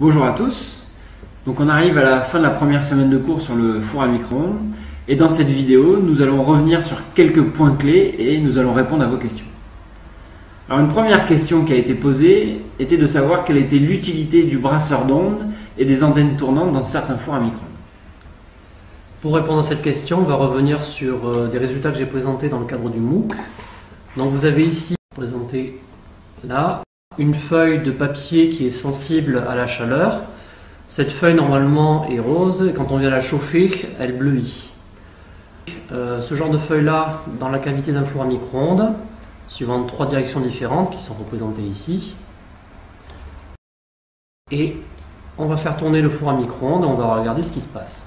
Bonjour à tous, donc on arrive à la fin de la première semaine de cours sur le four à micro-ondes et dans cette vidéo nous allons revenir sur quelques points clés et nous allons répondre à vos questions. Alors une première question qui a été posée était de savoir quelle était l'utilité du brasseur d'ondes et des antennes tournantes dans certains fours à micro-ondes. Pour répondre à cette question, on va revenir sur des résultats que j'ai présentés dans le cadre du MOOC. Donc vous avez ici présenté là une feuille de papier qui est sensible à la chaleur. Cette feuille normalement est rose et quand on vient la chauffer, elle bleuit. Ce genre de feuille là dans la cavité d'un four à micro-ondes, suivant trois directions différentes qui sont représentées ici. Et on va faire tourner le four à micro-ondes et on va regarder ce qui se passe.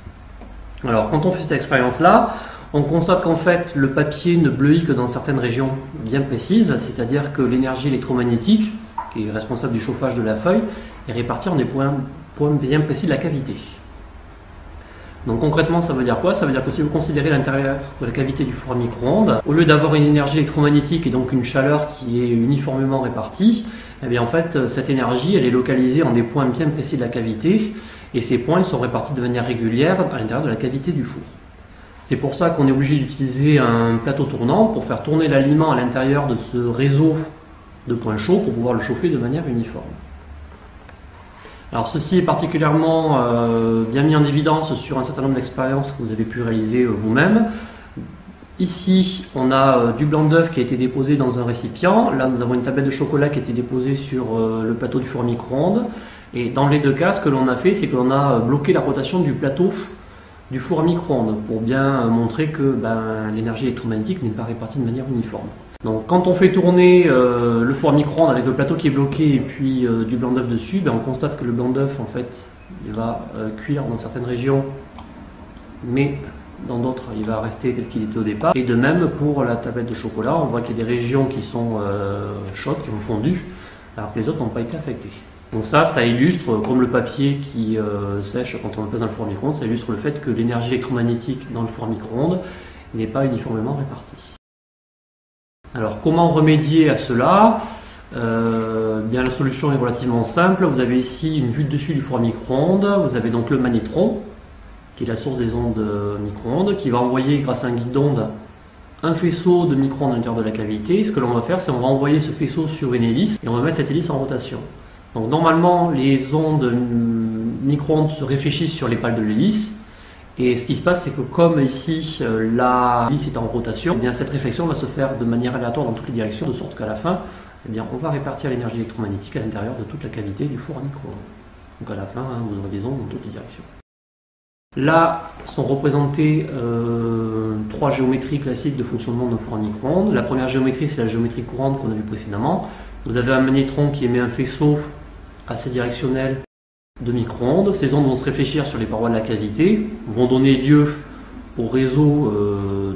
Alors quand on fait cette expérience là, on constate qu'en fait le papier ne bleuit que dans certaines régions bien précises, c'est-à-dire que l'énergie électromagnétique, qui est responsable du chauffage de la feuille, est répartie en des points bien précis de la cavité. Donc concrètement ça veut dire quoi? Ça veut dire que si vous considérez l'intérieur de la cavité du four à micro-ondes, au lieu d'avoir une énergie électromagnétique et donc une chaleur qui est uniformément répartie, eh bien en fait cette énergie elle est localisée en des points bien précis de la cavité et ces points ils sont répartis de manière régulière à l'intérieur de la cavité du four. C'est pour ça qu'on est obligé d'utiliser un plateau tournant pour faire tourner l'aliment à l'intérieur de ce réseau de points chauds pour pouvoir le chauffer de manière uniforme. Alors ceci est particulièrement bien mis en évidence sur un certain nombre d'expériences que vous avez pu réaliser vous-même. Ici, on a du blanc d'œuf qui a été déposé dans un récipient. Là, nous avons une tablette de chocolat qui a été déposée sur le plateau du four à micro-ondes. Et dans les deux cas, ce que l'on a fait, c'est que l'on a bloqué la rotation du plateau du four à micro-ondes pour bien montrer que l'énergie électromagnétique n'est pas répartie de manière uniforme. Donc quand on fait tourner le four à micro-ondes avec le plateau qui est bloqué et puis du blanc d'œuf dessus, on constate que le blanc d'œuf en fait il va cuire dans certaines régions, mais dans d'autres il va rester tel qu'il était au départ. Et de même pour la tablette de chocolat, on voit qu'il y a des régions qui sont chaudes, qui ont fondu, alors que les autres n'ont pas été affectées. Donc ça illustre, comme le papier qui sèche quand on le place dans le four à micro-ondes, ça illustre le fait que l'énergie électromagnétique dans le four à micro-ondes n'est pas uniformément répartie. Alors comment remédier à cela? La solution est relativement simple. Vous avez ici une vue de dessus du four à micro-ondes. Vous avez donc le magnétron, qui est la source des ondes micro-ondes, qui va envoyer grâce à un guide d'onde un faisceau de micro-ondes à l'intérieur de la cavité. Ce que l'on va faire, c'est qu'on va envoyer ce faisceau sur une hélice et on va mettre cette hélice en rotation. Donc normalement, les ondes micro-ondes se réfléchissent sur les pales de l'hélice. Et ce qui se passe, c'est que comme ici la hélice est en rotation, cette réflexion va se faire de manière aléatoire dans toutes les directions, de sorte qu'à la fin, on va répartir l'énergie électromagnétique à l'intérieur de toute la cavité du four à micro-ondes. Donc à la fin, vous aurez des ondes dans toutes les directions. Là sont représentées trois géométries classiques de fonctionnement de nos fours à micro-ondes. La première géométrie, c'est la géométrie courante qu'on a vue précédemment. Vous avez un magnétron qui émet un faisceau assez directionnel de micro-ondes. Ces ondes vont se réfléchir sur les parois de la cavité, vont donner lieu au réseau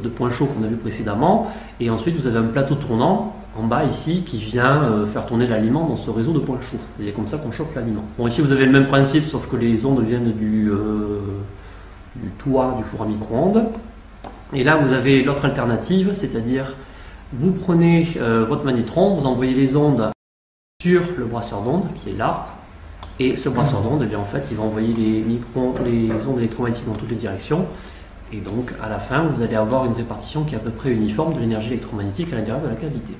de points chauds qu'on a vu précédemment, et ensuite vous avez un plateau tournant en bas ici qui vient faire tourner l'aliment dans ce réseau de points chauds. C'est comme ça qu'on chauffe l'aliment. Bon, ici vous avez le même principe, sauf que les ondes viennent du toit du four à micro-ondes. Et là vous avez l'autre alternative, c'est-à-dire vous prenez votre magnétron, vous envoyez les ondes sur le brasseur d'ondes qui est là. Et ce brasseur d'ondes, en fait, il va envoyer les ondes électromagnétiques dans toutes les directions. Et donc, à la fin, vous allez avoir une répartition qui est à peu près uniforme de l'énergie électromagnétique à l'intérieur de la cavité.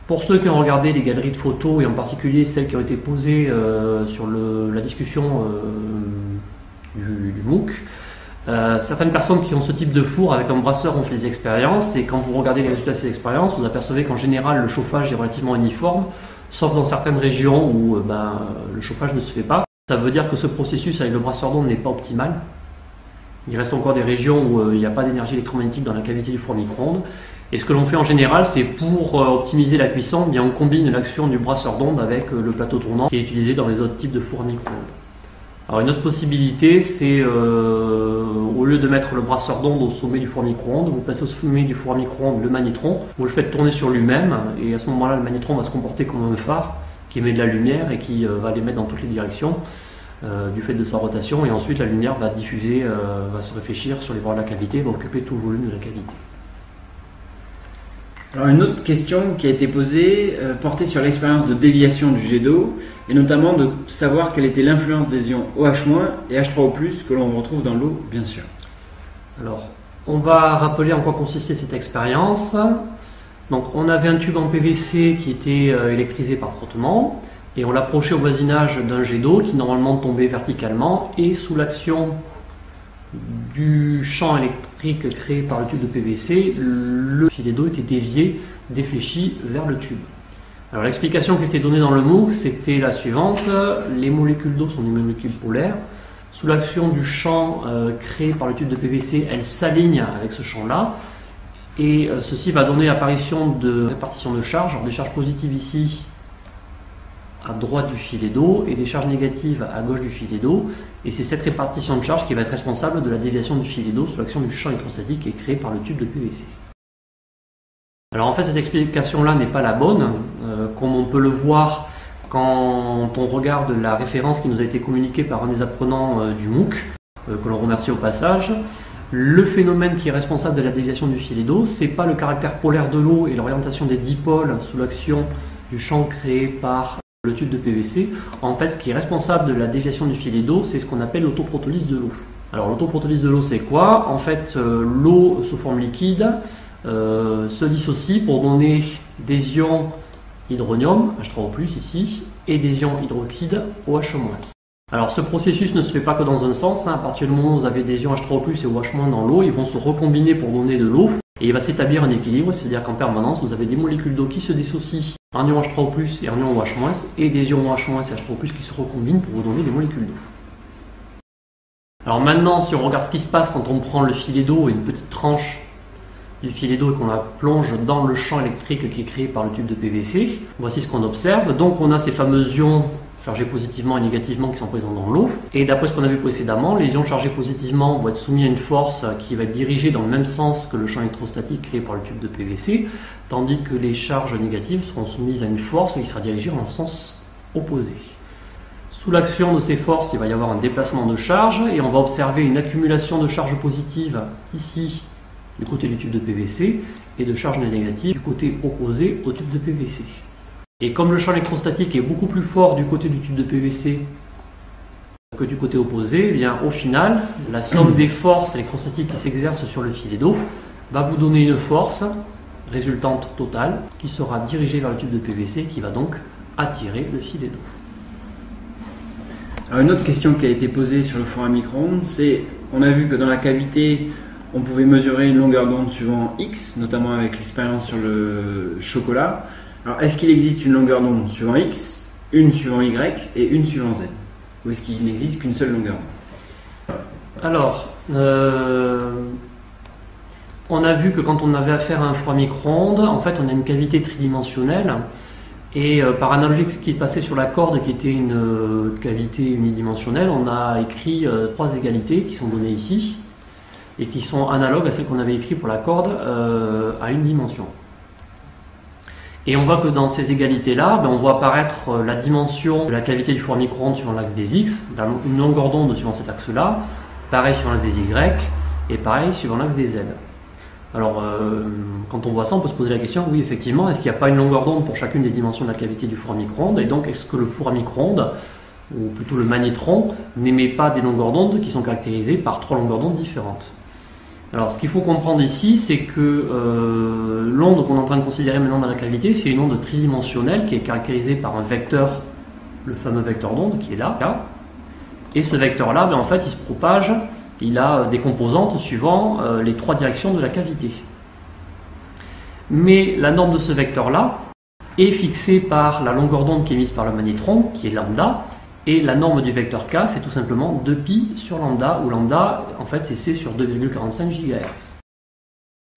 Pour ceux qui ont regardé les galeries de photos, et en particulier celles qui ont été posées sur la discussion du MOOC, certaines personnes qui ont ce type de four avec un brasseur ont fait des expériences. Et quand vous regardez les résultats de ces expériences, vous apercevez qu'en général, le chauffage est relativement uniforme, sauf dans certaines régions où le chauffage ne se fait pas. Ça veut dire que ce processus avec le brasseur d'ondes n'est pas optimal. Il reste encore des régions où il n'y a pas d'énergie électromagnétique dans la cavité du four à micro-ondes. Et ce que l'on fait en général, c'est pour optimiser la cuisson, on combine l'action du brasseur d'ondes avec le plateau tournant qui est utilisé dans les autres types de fours à micro-ondes. Alors une autre possibilité, c'est au lieu de mettre le brasseur d'ondes au sommet du four à micro-ondes, vous placez au sommet du four à micro-ondes le magnétron, vous le faites tourner sur lui-même, et à ce moment-là, le magnétron va se comporter comme un phare qui émet de la lumière et qui va l'émettre dans toutes les directions du fait de sa rotation, et ensuite la lumière va diffuser, va se réfléchir sur les bords de la cavité, va occuper tout le volume de la cavité. Alors une autre question qui a été posée portait sur l'expérience de déviation du jet d'eau et notamment de savoir quelle était l'influence des ions OH- et H3O+, que l'on retrouve dans l'eau bien sûr. Alors, on va rappeler en quoi consistait cette expérience. Donc, on avait un tube en PVC qui était électrisé par frottement et on l'approchait au voisinage d'un jet d'eau qui normalement tombait verticalement et sous l'action du champ électrique créé par le tube de PVC, le filet d'eau était dévié, défléchi vers le tube. Alors l'explication qui était donnée dans le MOOC, c'était la suivante. Les molécules d'eau sont des molécules polaires. Sous l'action du champ créé par le tube de PVC, elles s'alignent avec ce champ-là. Et ceci va donner l'apparition de répartition de charges. Alors, des charges positives ici, à droite du filet d'eau, et des charges négatives à gauche du filet d'eau. Et c'est cette répartition de charges qui va être responsable de la déviation du filet d'eau sous l'action du champ électrostatique qui est créé par le tube de PVC. Alors en fait, cette explication-là n'est pas la bonne, comme on peut le voir quand on regarde la référence qui nous a été communiquée par un des apprenants du MOOC, que l'on remercie au passage. Le phénomène qui est responsable de la déviation du filet d'eau, c'est pas le caractère polaire de l'eau et l'orientation des dipôles sous l'action du champ créé par le tube de PVC. En fait, ce qui est responsable de la déviation du filet d'eau, c'est ce qu'on appelle l'autoprotolyse de l'eau. Alors l'autoprotolyse de l'eau, c'est quoi? En fait, l'eau sous forme liquide se dissocie pour donner des ions hydronium, H3O+, ici, et des ions hydroxyde, OH-. Alors ce processus ne se fait pas que dans un sens, à partir du moment où vous avez des ions H3O+, et OH- dans l'eau, ils vont se recombiner pour donner de l'eau, et il va s'établir un équilibre, c'est-à-dire qu'en permanence, vous avez des molécules d'eau qui se dissocient en ions H3O+, et en ions OH-, et des ions OH- et H3O+, qui se recombinent pour vous donner des molécules d'eau. Alors maintenant, si on regarde ce qui se passe quand on prend le filet d'eau et une petite tranche du filet d'eau et qu'on la plonge dans le champ électrique qui est créé par le tube de PVC, voici ce qu'on observe. Donc on a ces fameux ions chargés positivement et négativement qui sont présents dans l'eau. Et d'après ce qu'on a vu précédemment, les ions chargés positivement vont être soumis à une force qui va être dirigée dans le même sens que le champ électrostatique créé par le tube de PVC, tandis que les charges négatives seront soumises à une force qui sera dirigée dans le sens opposé. Sous l'action de ces forces, il va y avoir un déplacement de charge et on va observer une accumulation de charges positives ici du côté du tube de PVC et de charges négatives du côté opposé au tube de PVC. Et comme le champ électrostatique est beaucoup plus fort du côté du tube de PVC que du côté opposé, eh bien, au final, la somme des forces électrostatiques qui s'exercent sur le filet d'eau va vous donner une force résultante totale qui sera dirigée vers le tube de PVC qui va donc attirer le filet d'eau. Alors une autre question qui a été posée sur le four à micro-ondes, c'est, on a vu que dans la cavité, on pouvait mesurer une longueur d'onde suivant X, notamment avec l'expérience sur le chocolat. Alors, est-ce qu'il existe une longueur d'onde suivant X, une suivant Y et une suivant Z? Ou est-ce qu'il n'existe qu'une seule longueur d'onde? Alors, on a vu que quand on avait affaire à un four à micro-ondes, en fait, on a une cavité tridimensionnelle. Et par analogie ce qui est passé sur la corde, qui était une cavité unidimensionnelle, on a écrit trois égalités qui sont données ici, et qui sont analogues à celles qu'on avait écrites pour la corde à une dimension. Et on voit que dans ces égalités-là, on voit apparaître la dimension de la cavité du four à micro-ondes suivant l'axe des X, une longueur d'onde suivant cet axe-là, pareil suivant l'axe des Y, et pareil suivant l'axe des Z. Alors, quand on voit ça, on peut se poser la question, oui, effectivement, est-ce qu'il n'y a pas une longueur d'onde pour chacune des dimensions de la cavité du four à micro-ondes? Et donc, est-ce que le four à micro-ondes, ou plutôt le magnétron, n'émet pas des longueurs d'onde qui sont caractérisées par trois longueurs d'onde différentes? Alors, ce qu'il faut comprendre ici, c'est que l'onde qu'on est en train de considérer maintenant dans la cavité, c'est une onde tridimensionnelle qui est caractérisée par un vecteur, le fameux vecteur d'onde qui est là. Et ce vecteur-là, en fait, il se propage, il a des composantes suivant les trois directions de la cavité. Mais la norme de ce vecteur-là est fixée par la longueur d'onde qui est émise par le magnétron, qui est lambda. Et la norme du vecteur K, c'est tout simplement 2π sur lambda, où lambda, en fait, c'est C sur 2,45 GHz.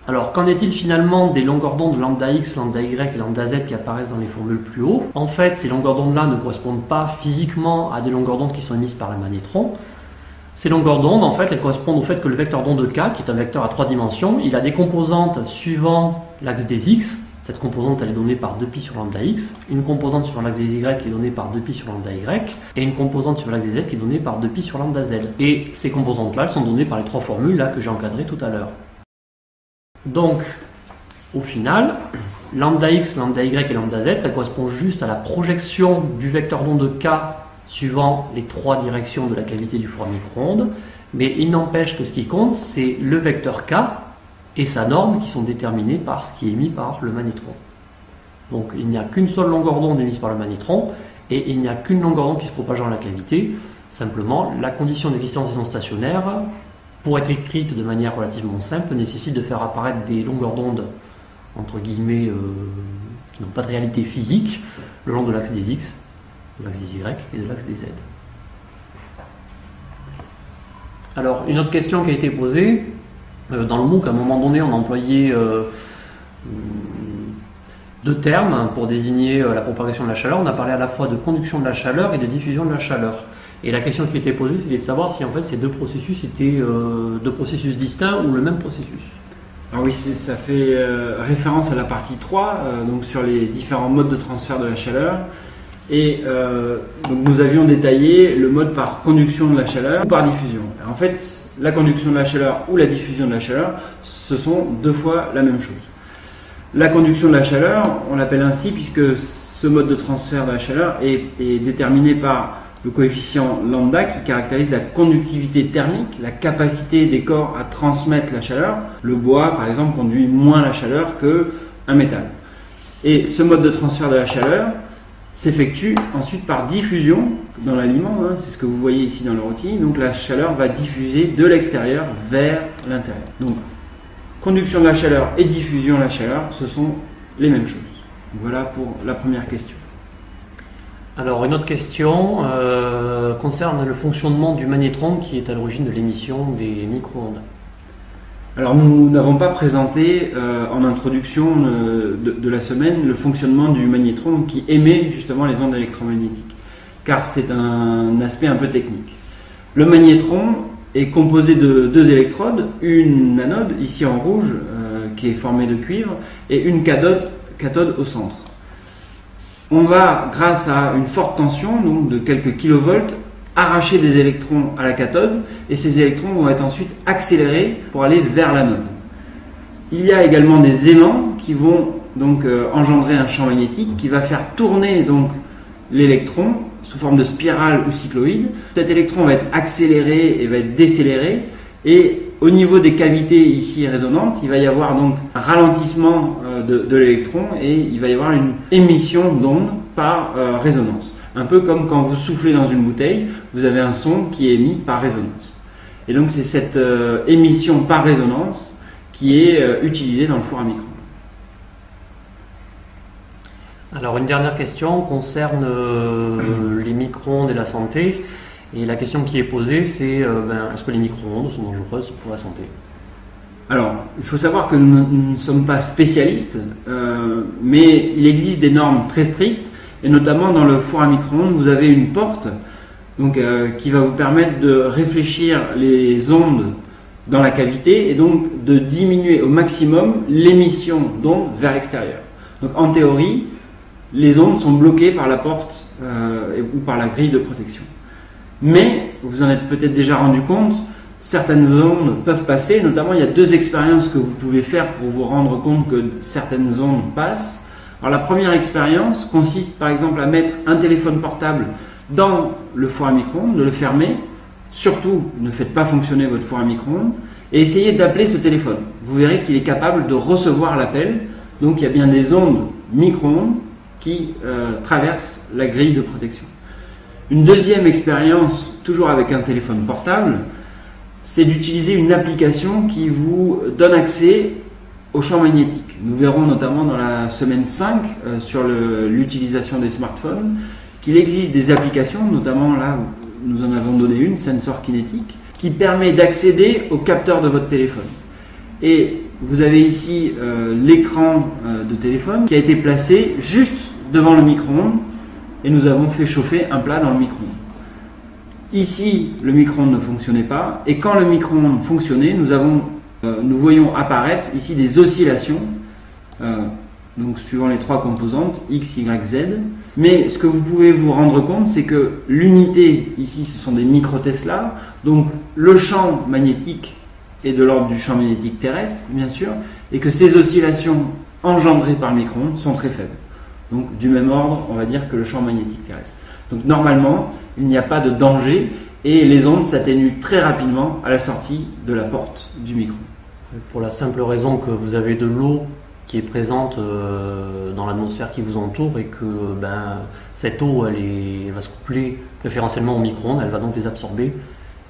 Alors, qu'en est-il finalement des longueurs d'onde lambda X, lambda Y et lambda Z qui apparaissent dans les formules plus haut? En fait, ces longueurs d'onde-là ne correspondent pas physiquement à des longueurs d'onde qui sont émises par le magnétron. Ces longueurs d'onde, en fait, elles correspondent au fait que le vecteur d'onde K, qui est un vecteur à trois dimensions, il a des composantes suivant l'axe des X. Cette composante, elle est donnée par 2π sur lambda x, une composante sur l'axe des y qui est donnée par 2π sur lambda y, et une composante sur l'axe des z qui est donnée par 2π sur lambda z. Et ces composantes-là, elles sont données par les trois formules là que j'ai encadrées tout à l'heure. Donc, au final, lambda x, lambda y et lambda z, ça correspond juste à la projection du vecteur d'onde k suivant les trois directions de la cavité du four à micro-ondes. Mais il n'empêche que ce qui compte, c'est le vecteur k et sa norme qui sont déterminés par ce qui est émis par le magnétron. Donc il n'y a qu'une seule longueur d'onde émise par le magnétron et il n'y a qu'une longueur d'onde qui se propage dans la cavité. Simplement, la condition d'existence des ondes stationnaires, pour être écrite de manière relativement simple, nécessite de faire apparaître des longueurs d'onde, entre guillemets, qui n'ont pas de réalité physique, le long de l'axe des x, de l'axe des y et de l'axe des z. Alors, une autre question qui a été posée, dans le MOOC, à un moment donné, on a employé deux termes pour désigner la propagation de la chaleur. On a parlé à la fois de conduction de la chaleur et de diffusion de la chaleur. Et la question qui était posée, c'était de savoir si en fait ces deux processus étaient deux processus distincts ou le même processus. Alors oui, ça fait référence à la partie 3, donc sur les différents modes de transfert de la chaleur. Et donc nous avions détaillé le mode par conduction de la chaleur ou par diffusion. Alors, en fait, la conduction de la chaleur ou la diffusion de la chaleur, ce sont deux fois la même chose. La conduction de la chaleur, on l'appelle ainsi puisque ce mode de transfert de la chaleur est déterminé par le coefficient lambda qui caractérise la conductivité thermique, la capacité des corps à transmettre la chaleur. Le bois, par exemple, conduit moins la chaleur qu'un métal. Et ce mode de transfert de la chaleur s'effectue ensuite par diffusion dans l'aliment, c'est ce que vous voyez ici dans le rôti. Donc la chaleur va diffuser de l'extérieur vers l'intérieur. Donc conduction de la chaleur et diffusion de la chaleur, ce sont les mêmes choses. Voilà pour la première question. Alors une autre question concerne le fonctionnement du magnétron qui est à l'origine de l'émission des micro-ondes. Alors nous n'avons pas présenté en introduction de la semaine le fonctionnement du magnétron qui émet justement les ondes électromagnétiques, car c'est un aspect un peu technique. Le magnétron est composé de deux électrodes, une anode ici en rouge qui est formée de cuivre et une cathode au centre. On va, grâce à une forte tension, donc de quelques kilovolts, arracher des électrons à la cathode et ces électrons vont être ensuite accélérés pour aller vers l'anode. Il y a également des aimants qui vont donc engendrer un champ magnétique qui va faire tourner donc l'électron sous forme de spirale ou cycloïde. Cet électron va être accéléré et va être décéléré et au niveau des cavités ici résonantes, il va y avoir donc un ralentissement de l'électron et il va y avoir une émission d'ondes par résonance. Un peu comme quand vous soufflez dans une bouteille, vous avez un son qui est émis par résonance. Et donc c'est cette émission par résonance qui est utilisée dans le four à micro-ondes. Alors une dernière question concerne les micro-ondes et la santé. Et la question qui est posée, c'est est-ce que les micro-ondes sont dangereuses pour la santé ? Alors, il faut savoir que nous ne sommes pas spécialistes, mais il existe des normes très strictes, et notamment dans le four à micro-ondes, vous avez une porte donc, qui va vous permettre de réfléchir les ondes dans la cavité et donc de diminuer au maximum l'émission d'ondes vers l'extérieur. Donc en théorie, les ondes sont bloquées par la porte ou par la grille de protection. Mais, vous en êtes peut-être déjà rendu compte, certaines ondes peuvent passer, notamment il y a deux expériences que vous pouvez faire pour vous rendre compte que certaines ondes passent. Alors la première expérience consiste par exemple à mettre un téléphone portable dans le four à micro-ondes, de le fermer, surtout ne faites pas fonctionner votre four à micro-ondes, et essayez d'appeler ce téléphone. Vous verrez qu'il est capable de recevoir l'appel, donc il y a bien des ondes micro-ondes qui traversent la grille de protection. Une deuxième expérience, toujours avec un téléphone portable, c'est d'utiliser une application qui vous donne accès au champ magnétique. Nous verrons notamment dans la semaine 5 sur l'utilisation des smartphones qu'il existe des applications, notamment là où nous en avons donné une, Sensor Kinétique, qui permet d'accéder au capteur de votre téléphone. Et vous avez ici l'écran de téléphone qui a été placé juste devant le micro-ondes et nous avons fait chauffer un plat dans le micro-ondes. Ici, le micro-ondes ne fonctionnait pas et quand le micro-ondes fonctionnait, nous voyons apparaître ici des oscillations, donc suivant les trois composantes, X, Y, Z. Mais ce que vous pouvez vous rendre compte, c'est que l'unité, ici, ce sont des micro-Tesla, donc le champ magnétique est de l'ordre du champ magnétique terrestre, bien sûr, et que ces oscillations engendrées par le micro-ondes sont très faibles. Donc du même ordre, on va dire, que le champ magnétique terrestre. Donc normalement, il n'y a pas de danger et les ondes s'atténuent très rapidement à la sortie de la porte du micro. Pour la simple raison que vous avez de l'eau qui est présente dans l'atmosphère qui vous entoure et que cette eau elle va se coupler préférentiellement au micro-ondes, elle va donc les absorber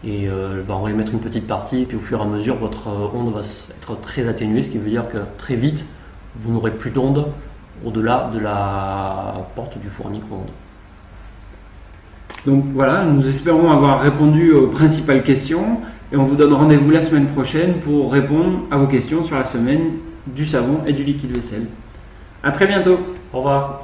et on va y mettre une petite partie et puis au fur et à mesure votre onde va être très atténuée, ce qui veut dire que très vite vous n'aurez plus d'onde au-delà de la porte du four à micro-ondes. Donc voilà, nous espérons avoir répondu aux principales questions et on vous donne rendez-vous la semaine prochaine pour répondre à vos questions sur la semaine du savon et du liquide vaisselle. À très bientôt. Au revoir.